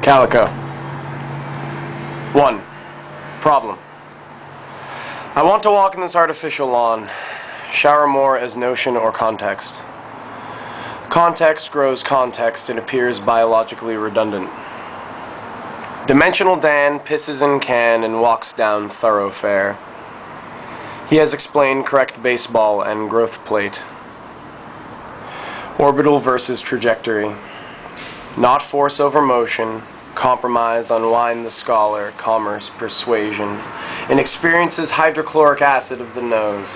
Calico. 1. Problem. I want to walk in this artificial lawn. Shower more as notion or context. Context grows context and appears biologically redundant. Dimensional Dan pisses in can and walks down thoroughfare. He has explained correct baseball and growth plate. Orbital versus trajectory. Not force over motion, compromise, unwind the scholar, commerce, persuasion, and experiences hydrochloric acid of the nose.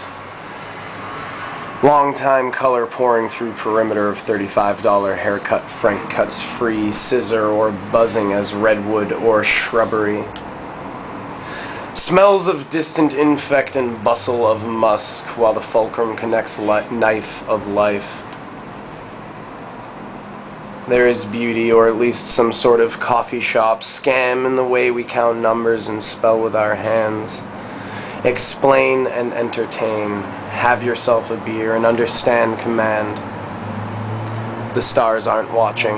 Long time color pouring through perimeter of $35 haircut, Frank cuts free, scissor or buzzing as redwood or shrubbery. Smells of distant infect and bustle of musk while the fulcrum connects knife of life. There is beauty, or at least some sort of coffee shop scam in the way we count numbers and spell with our hands. Explain and entertain. Have yourself a beer and understand command. The stars aren't watching.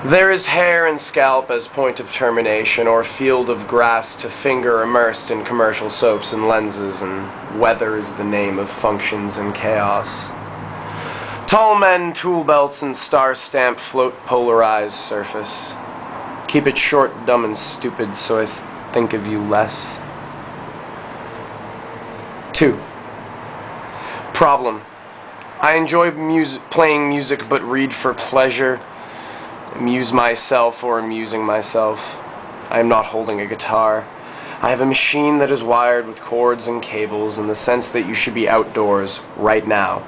There is hair and scalp as point of termination, or field of grass to finger immersed in commercial soaps and lenses, and weather is the name of functions and chaos. Tall men, tool belts, and star-stamped float polarized surface. Keep it short, dumb, and stupid so I think of you less. 2. Problem. I enjoy playing music but read for pleasure, amuse myself or amusing myself. I am not holding a guitar. I have a machine that is wired with cords and cables in the sense that you should be outdoors right now.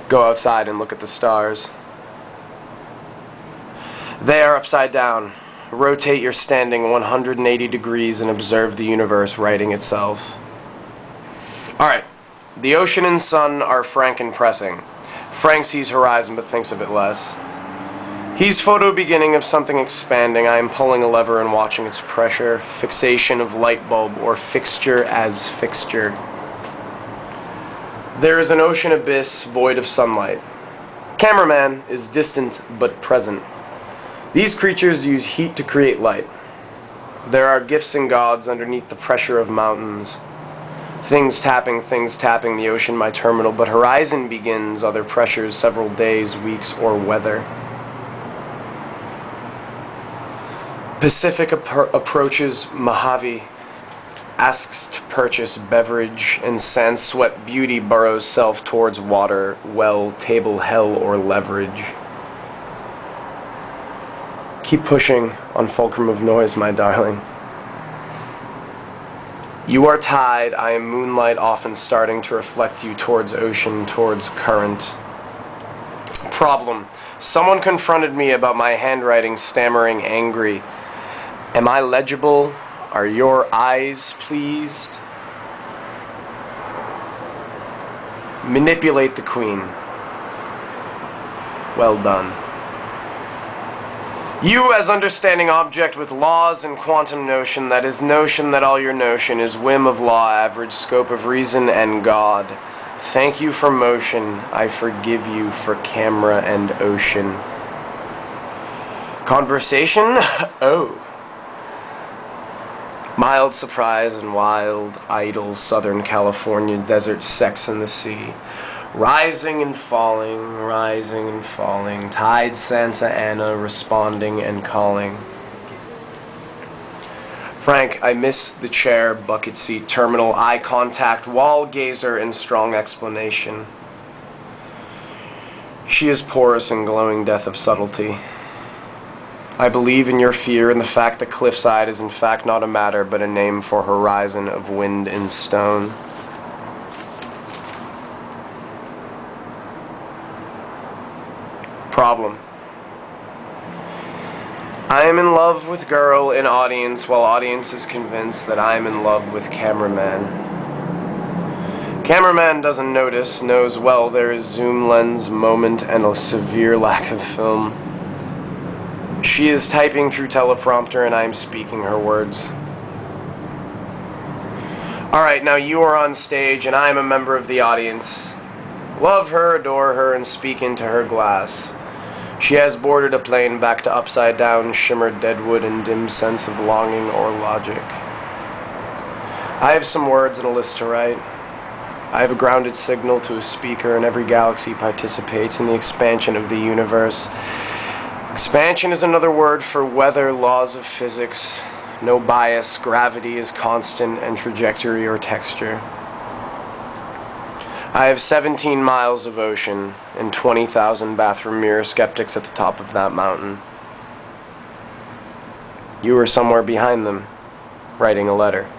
Go outside and look at the stars. They are upside down. Rotate your standing 180 degrees and observe the universe righting itself. Alright, the ocean and sun are frank and pressing. Frank sees horizon but thinks of it less. He's photo beginning of something expanding. I am pulling a lever and watching its pressure. Fixation of light bulb or fixture as fixture. There is an ocean abyss void of sunlight. Cameraman is distant but present. These creatures use heat to create light. There are gifts and gods underneath the pressure of mountains. Things tapping, the ocean my terminal, but horizon begins other pressures, several days, weeks, or weather. Pacific approaches Mojave, asks to purchase beverage, and sand-swept beauty burrows self towards water, well, table, hell, or leverage. Keep pushing on fulcrum of noise, my darling. You are tide, I am moonlight, often starting to reflect you towards ocean, towards current. Problem. Someone confronted me about my handwriting, stammering, angry. Am I legible? Are your eyes pleased? Manipulate the queen. Well done. You as understanding object with laws and quantum notion, that is notion that all your notion is whim of law, average scope of reason and God. Thank you for motion. I forgive you for camera and ocean. Conversation? Oh. Mild surprise and wild, idle, Southern California desert sex in the sea. Rising and falling, tide Santa Ana responding and calling. Frank, I miss the chair, bucket seat, terminal, eye contact, wall gazer, and strong explanation. She is porous and glowing death of subtlety. I believe in your fear and the fact that cliffside is in fact not a matter but a name for horizon of wind and stone. Problem. I am in love with girl in audience while audience is convinced that I am in love with cameraman. Cameraman doesn't notice, knows well there is zoom lens moment and a severe lack of film. She is typing through teleprompter and I am speaking her words. Alright, now you are on stage and I am a member of the audience. Love her, adore her, and speak into her glass. She has boarded a plane back to upside down, shimmered deadwood and dim sense of longing or logic. I have some words and a list to write. I have a grounded signal to a speaker, and every galaxy participates in the expansion of the universe. Expansion is another word for weather, laws of physics, no bias, gravity is constant, and trajectory or texture. I have 17 miles of ocean and 20,000 bathroom mirror skeptics at the top of that mountain. You were somewhere behind them, writing a letter.